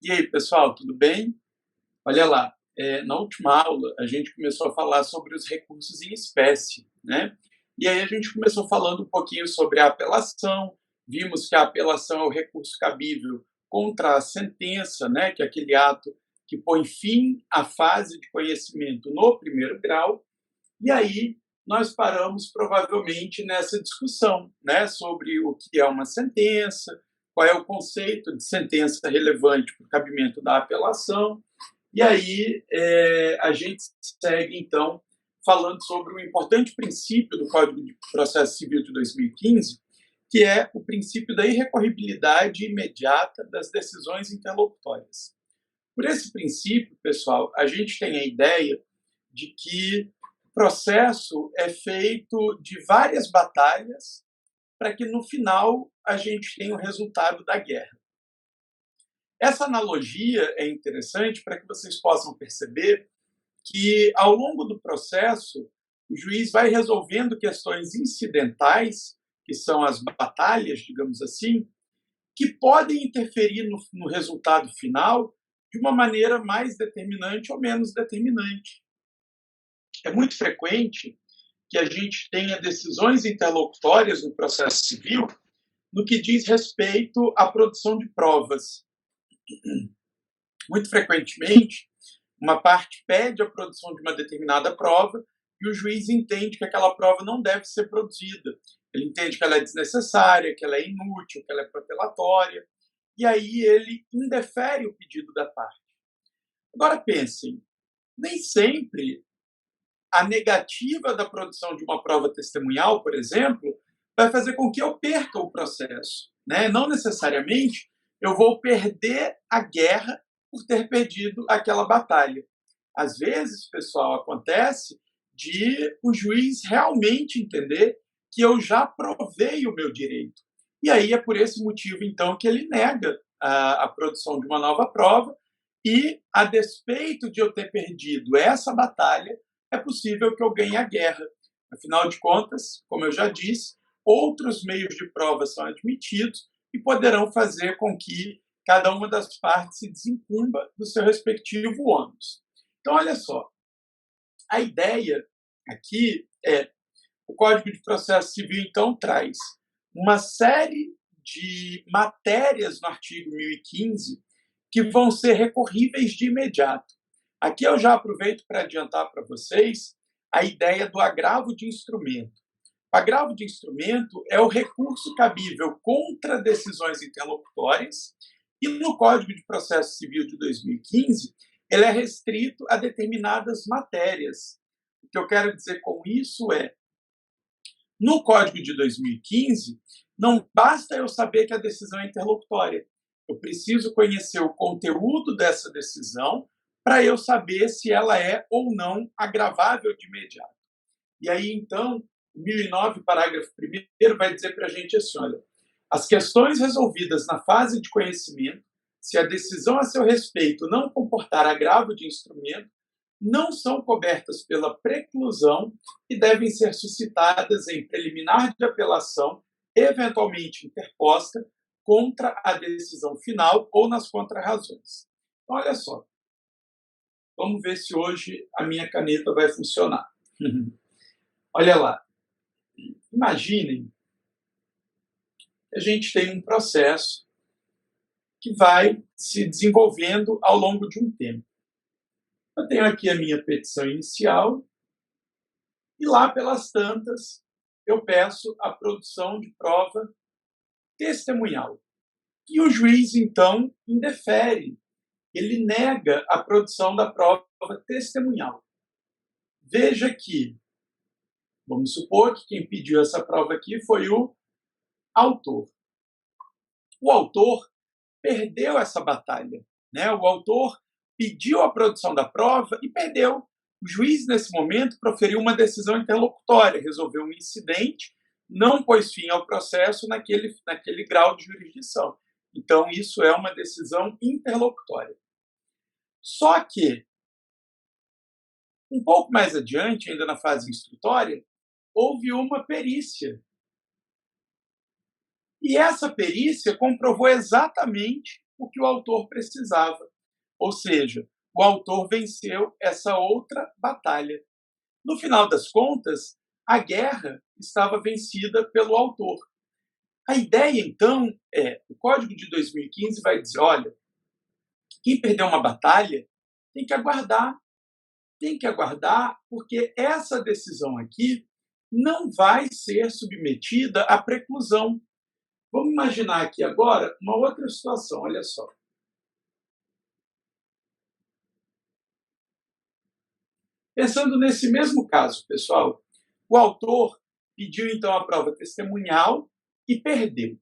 E aí, pessoal, tudo bem? Olha lá, na última aula a gente começou a falar sobre os recursos em espécie, né? E aí a gente começou falando um pouquinho sobre a apelação, vimos que a apelação é o recurso cabível contra a sentença, né? Que é aquele ato que põe fim à fase de conhecimento no primeiro grau. E aí nós paramos provavelmente nessa discussão, né, sobre o que é uma sentença, qual é o conceito de sentença relevante para o cabimento da apelação. E aí a gente segue, então, falando sobre um importante princípio do Código de Processo Civil de 2015, que é o princípio da irrecorribilidade imediata das decisões interlocutórias. Por esse princípio, pessoal, a gente tem a ideia de que o processo é feito de várias batalhas para que no final a gente tenha o resultado da guerra. Essa analogia é interessante para que vocês possam perceber que ao longo do processo o juiz vai resolvendo questões incidentais, que são as batalhas, digamos assim, que podem interferir no resultado final de uma maneira mais determinante ou menos determinante. É muito frequente que a gente tenha decisões interlocutórias no processo civil no que diz respeito à produção de provas. Muito frequentemente, uma parte pede a produção de uma determinada prova e o juiz entende que aquela prova não deve ser produzida. Ele entende que ela é desnecessária, que ela é inútil, que ela é protelatória, e aí ele indefere o pedido da parte. Agora pensem, nem sempre a negativa da produção de uma prova testemunhal, por exemplo, vai fazer com que eu perca o processo, né? Não necessariamente eu vou perder a guerra por ter perdido aquela batalha. Às vezes, pessoal, acontece de o juiz realmente entender que eu já provei o meu direito. E aí é por esse motivo, então, que ele nega a produção de uma nova prova e, a despeito de eu ter perdido essa batalha, é possível que eu ganhe a guerra. Afinal de contas, como eu já disse, outros meios de prova são admitidos e poderão fazer com que cada uma das partes se desincumba do seu respectivo ônus. Então, olha só, a ideia aqui é o Código de Processo Civil, então, traz uma série de matérias no artigo 1015 que vão ser recorríveis de imediato. Aqui eu já aproveito para adiantar para vocês a ideia do agravo de instrumento. O agravo de instrumento é o recurso cabível contra decisões interlocutórias e no Código de Processo Civil de 2015 ele é restrito a determinadas matérias. O que eu quero dizer com isso é, no Código de 2015, não basta eu saber que a decisão é interlocutória. Eu preciso conhecer o conteúdo dessa decisão para eu saber se ela é ou não agravável de imediato. E aí, então, o 1009, parágrafo 1º, vai dizer para a gente assim, olha, as questões resolvidas na fase de conhecimento, se a decisão a seu respeito não comportar agravo de instrumento, não são cobertas pela preclusão e devem ser suscitadas em preliminar de apelação, eventualmente interposta, contra a decisão final ou nas contrarrazões. Então, olha só, vamos ver se hoje a minha caneta vai funcionar. Olha lá, imaginem que a gente tem um processo que vai se desenvolvendo ao longo de um tempo. Eu tenho aqui a minha petição inicial e lá pelas tantas eu peço a produção de prova testemunhal. E o juiz, então, indefere, ele nega a produção da prova testemunhal. Veja que, vamos supor que quem pediu essa prova aqui foi o autor. O autor perdeu essa batalha, né? O autor pediu a produção da prova e perdeu. O juiz, nesse momento, proferiu uma decisão interlocutória, resolveu um incidente, não pôs fim ao processo naquele grau de jurisdição. Então, isso é uma decisão interlocutória. Só que, um pouco mais adiante, ainda na fase instrutória, houve uma perícia. E essa perícia comprovou exatamente o que o autor precisava. Ou seja, o autor venceu essa outra batalha. No final das contas, a guerra estava vencida pelo autor. A ideia, então, o Código de 2015 vai dizer, olha, quem perdeu uma batalha tem que aguardar, porque essa decisão aqui não vai ser submetida à preclusão. Vamos imaginar aqui agora uma outra situação, olha só. Pensando nesse mesmo caso, pessoal, o autor pediu então a prova testemunhal e perdeu.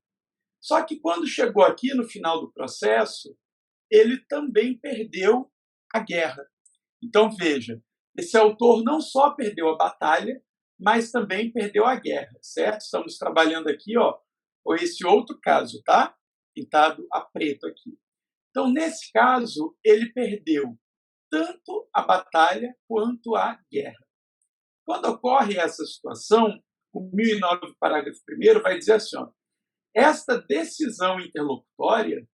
Só que quando chegou aqui no final do processo, ele também perdeu a guerra. Então veja, esse autor não só perdeu a batalha, mas também perdeu a guerra, certo? Estamos trabalhando aqui, ó, com esse outro caso, tá? Pintado a preto aqui. Então, nesse caso, ele perdeu tanto a batalha quanto a guerra. Quando ocorre essa situação, o 1009, parágrafo 1º, vai dizer assim, ó, esta decisão interlocutória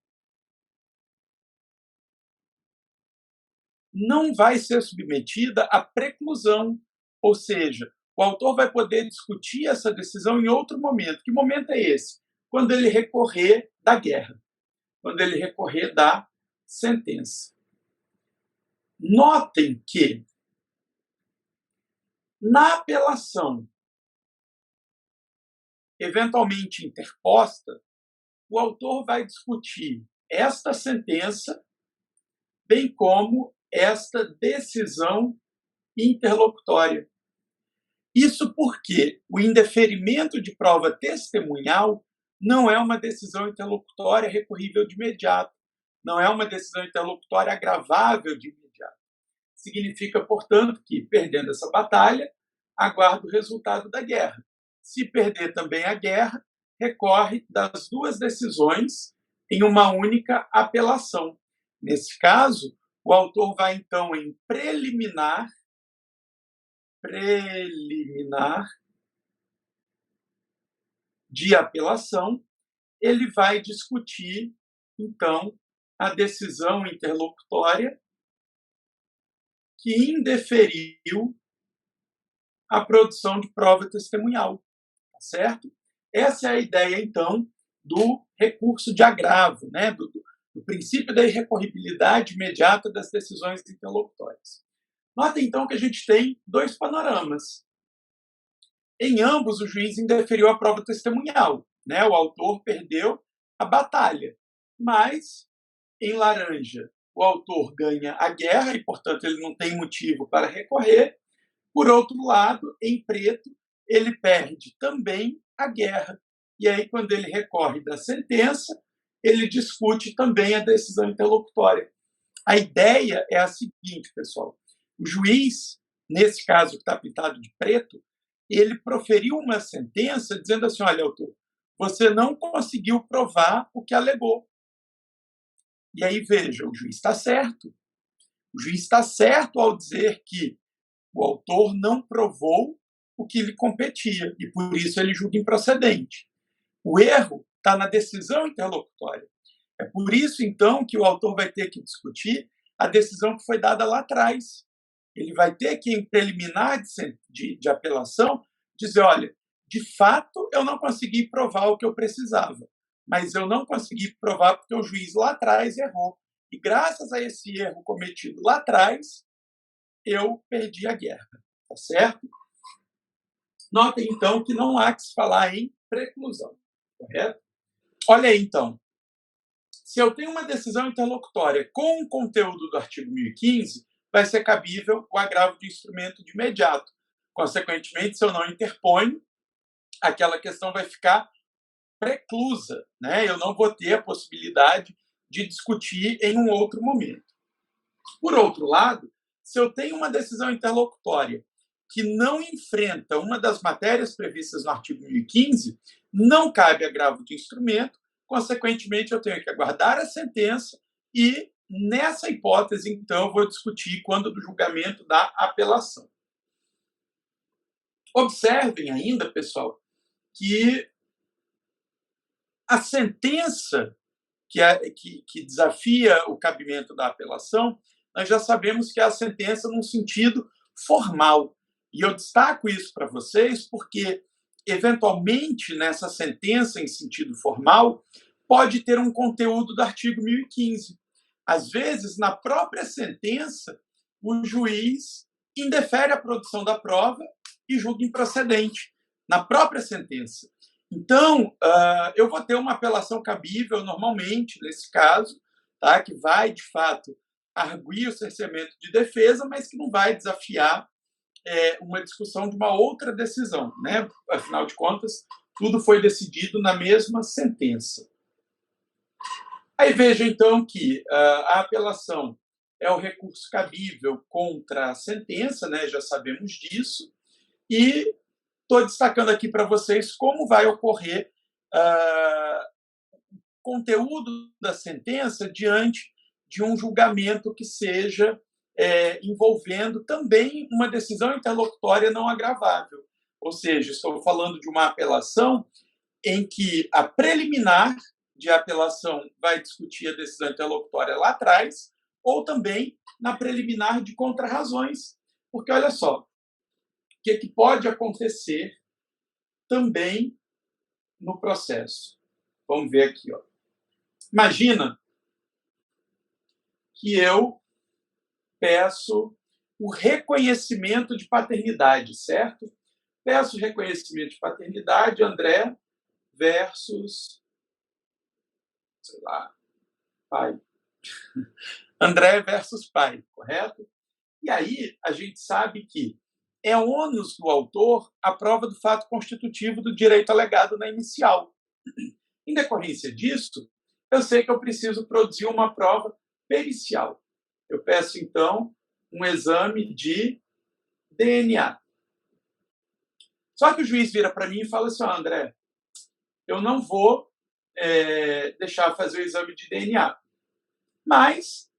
não vai ser submetida à preclusão, ou seja, o autor vai poder discutir essa decisão em outro momento. Que momento é esse? Quando ele recorrer da guerra, quando ele recorrer da sentença. Notem que, na apelação eventualmente interposta, o autor vai discutir esta sentença, bem como esta decisão interlocutória. Isso porque o indeferimento de prova testemunhal não é uma decisão interlocutória recorrível de imediato, não é uma decisão interlocutória agravável de imediato. Significa, portanto, que, perdendo essa batalha, aguarda o resultado da guerra. Se perder também a guerra, recorre das duas decisões em uma única apelação. Nesse caso, o autor vai, então, em preliminar de apelação, ele vai discutir, então, a decisão interlocutória que indeferiu a produção de prova testemunhal, tá certo? Essa é a ideia, então, do recurso de agravo, né? do princípio da irrecorribilidade imediata das decisões interlocutórias. Nota, então, que a gente tem dois panoramas. Em ambos, o juiz indeferiu a prova testemunhal, né? O autor perdeu a batalha, mas, em laranja, o autor ganha a guerra e, portanto, ele não tem motivo para recorrer. Por outro lado, em preto, ele perde também a guerra. E aí, quando ele recorre da sentença, ele discute também a decisão interlocutória. A ideia é a seguinte, pessoal. O juiz, nesse caso que está pintado de preto, ele proferiu uma sentença dizendo assim, olha, autor, você não conseguiu provar o que alegou. E aí, veja, o juiz está certo. O juiz está certo ao dizer que o autor não provou o que lhe competia e, por isso, ele julga improcedente. O erro está na decisão interlocutória. É por isso, então, que o autor vai ter que discutir a decisão que foi dada lá atrás. Ele vai ter que, em preliminar de apelação, dizer, olha, de fato, eu não consegui provar o que eu precisava, mas eu não consegui provar porque o juiz lá atrás errou. E, graças a esse erro cometido lá atrás, eu perdi a guerra, tá certo? Notem, então, que não há que se falar em preclusão, correto? Olha aí, então. Se eu tenho uma decisão interlocutória com o conteúdo do artigo 1015, vai ser cabível o agravo de instrumento de imediato. Consequentemente, se eu não interponho, aquela questão vai ficar preclusa, né? Eu não vou ter a possibilidade de discutir em um outro momento. Por outro lado, se eu tenho uma decisão interlocutória que não enfrenta uma das matérias previstas no artigo 1015, não cabe agravo de instrumento, consequentemente, eu tenho que aguardar a sentença e, nessa hipótese, então, eu vou discutir quando do julgamento da apelação. Observem ainda, pessoal, que a sentença que desafia o cabimento da apelação, nós já sabemos que é a sentença num sentido formal. E eu destaco isso para vocês porque, eventualmente, nessa sentença em sentido formal, pode ter um conteúdo do artigo 1015. Às vezes, na própria sentença, o juiz indefere a produção da prova e julga improcedente, na própria sentença. Então, eu vou ter uma apelação cabível, normalmente, nesse caso, tá? Que vai, de fato, arguir o cerceamento de defesa, mas que não vai desafiar uma discussão de uma outra decisão, né? Afinal de contas, tudo foi decidido na mesma sentença. Aí veja, então, que a apelação é o recurso cabível contra a sentença, né? Já sabemos disso, e estou destacando aqui para vocês como vai ocorrer o conteúdo da sentença diante de um julgamento que seja envolvendo também uma decisão interlocutória não agravável. Ou seja, estou falando de uma apelação em que a preliminar de apelação vai discutir a decisão interlocutória lá atrás, ou também na preliminar de contrarrazões. Porque, olha só, o que pode acontecer também no processo? Vamos ver aqui. Ó. Imagina que eu peço o reconhecimento de paternidade, certo? Peço o reconhecimento de paternidade, André versus, sei lá, pai. André versus pai, correto? E aí a gente sabe que é ônus do autor a prova do fato constitutivo do direito alegado na inicial. Em decorrência disso, eu sei que eu preciso produzir uma prova pericial. Eu peço, então, um exame de DNA. Só que o juiz vira para mim e fala assim, André, eu não vou deixar fazer o exame de DNA. Mas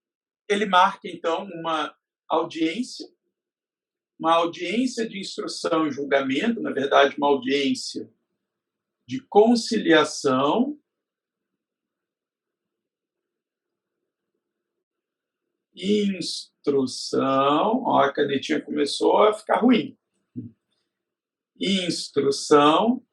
ele marca, então, uma audiência de instrução e julgamento, na verdade, uma audiência de conciliação e instrução. Ó, a canetinha começou a ficar ruim. Instrução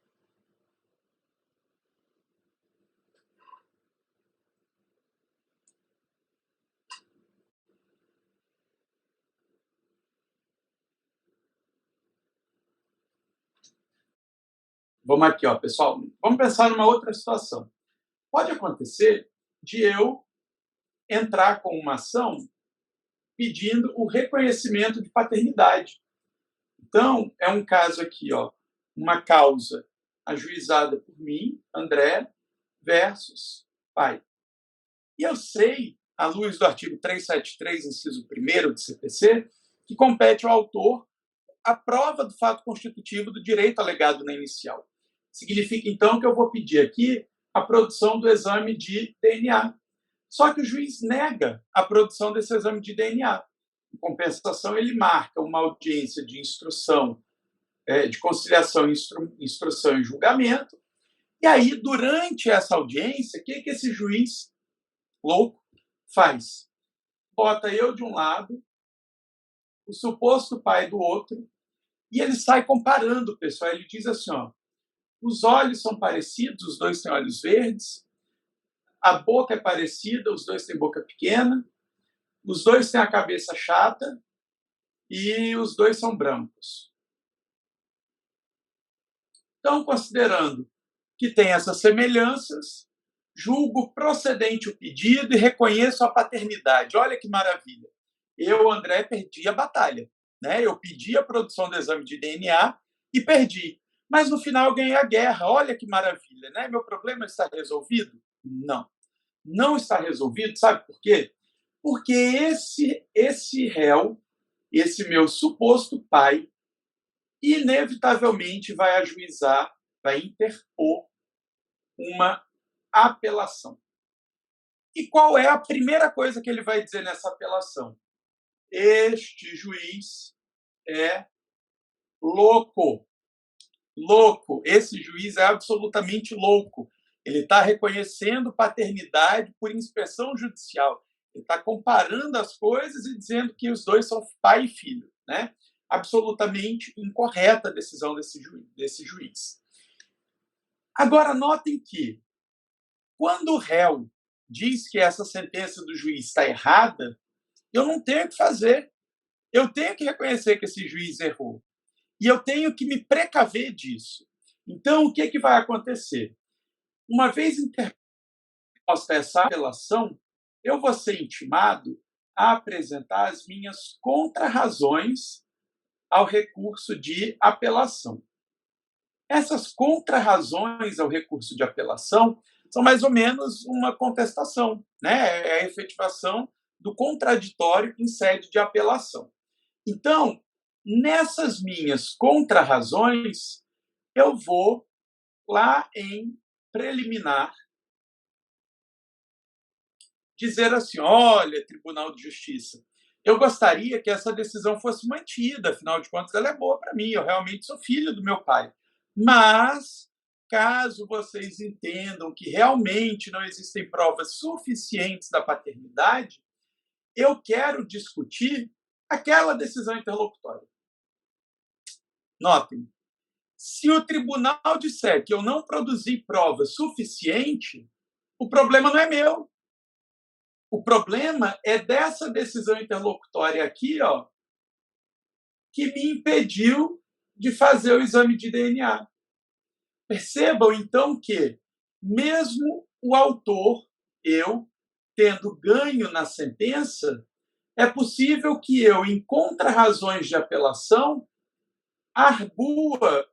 Vamos aqui, ó, pessoal. Vamos pensar numa outra situação. Pode acontecer de eu entrar com uma ação pedindo o reconhecimento de paternidade. Então, é um caso aqui, ó, uma causa ajuizada por mim, André, versus pai. E eu sei, à luz do artigo 373, inciso 1º do CPC, que compete ao autor a prova do fato constitutivo do direito alegado na inicial. Significa, então, que eu vou pedir aqui a produção do exame de DNA. Só que o juiz nega a produção desse exame de DNA. Em compensação, ele marca uma audiência de instrução, de conciliação, instrução e julgamento. E aí, durante essa audiência, o que esse juiz louco faz? Bota eu de um lado, o suposto pai do outro, e ele sai comparando, pessoal. Ele diz assim, ó, os olhos são parecidos, os dois têm olhos verdes, a boca é parecida, os dois têm boca pequena, os dois têm a cabeça chata e os dois são brancos. Então, considerando que tem essas semelhanças, julgo procedente o pedido e reconheço a paternidade. Olha que maravilha. Eu, André, perdi a batalha. Né? Eu pedi a produção do exame de DNA e perdi. Mas no final eu ganhei a guerra. Olha que maravilha. Né? Meu problema está resolvido? Não. Não está resolvido. Sabe por quê? Porque esse réu, esse meu suposto pai, inevitavelmente vai ajuizar, vai interpor uma apelação. E qual é a primeira coisa que ele vai dizer nessa apelação? Este juiz é louco. Louco. Esse juiz é absolutamente louco. Ele está reconhecendo paternidade por inspeção judicial. Ele está comparando as coisas e dizendo que os dois são pai e filho, né? Absolutamente incorreta a decisão desse juiz. Agora, notem que, quando o réu diz que essa sentença do juiz está errada, eu não tenho o que fazer. Eu tenho que reconhecer que esse juiz errou. E eu tenho que me precaver disso. Então, o que vai acontecer? Uma vez interposta essa apelação, eu vou ser intimado a apresentar as minhas contrarrazões ao recurso de apelação. Essas contrarrazões ao recurso de apelação são mais ou menos uma contestação, né? É a efetivação do contraditório em sede de apelação. Então, nessas minhas contrarrazões, eu vou lá em preliminar dizer assim: olha, Tribunal de Justiça, eu gostaria que essa decisão fosse mantida, afinal de contas, ela é boa para mim, eu realmente sou filho do meu pai. Mas, caso vocês entendam que realmente não existem provas suficientes da paternidade, eu quero discutir aquela decisão interlocutória. Notem, se o tribunal disser que eu não produzi prova suficiente, o problema não é meu. O problema é dessa decisão interlocutória aqui, ó, que me impediu de fazer o exame de DNA. Percebam, então, que mesmo o autor, eu, tendo ganho na sentença, é possível que eu, em contrarrazões de apelação, argua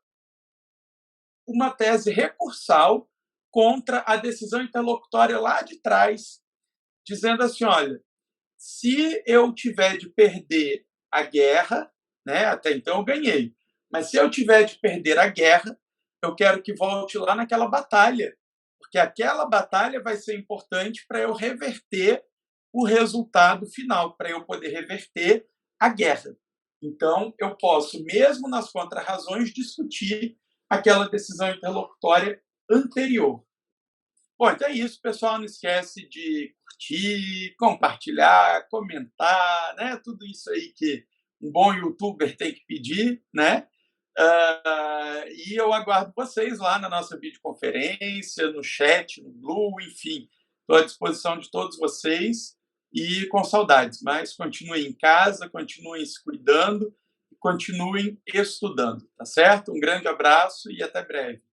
uma tese recursal contra a decisão interlocutória lá de trás, dizendo assim: olha, se eu tiver de perder a guerra, né, até então eu ganhei, mas se eu tiver de perder a guerra, eu quero que volte lá naquela batalha, porque aquela batalha vai ser importante para eu reverter o resultado final, para eu poder reverter a guerra. Então, eu posso, mesmo nas contrarrazões, discutir aquela decisão interlocutória anterior. Bom, então é isso, pessoal. Não esquece de curtir, compartilhar, comentar, né? Tudo isso aí que um bom youtuber tem que pedir, né? E eu aguardo vocês lá na nossa videoconferência, no chat, no Blue, enfim. Estou à disposição de todos vocês e com saudades. Mas continuem em casa, continuem se cuidando e continuem estudando, tá certo? Um grande abraço e até breve.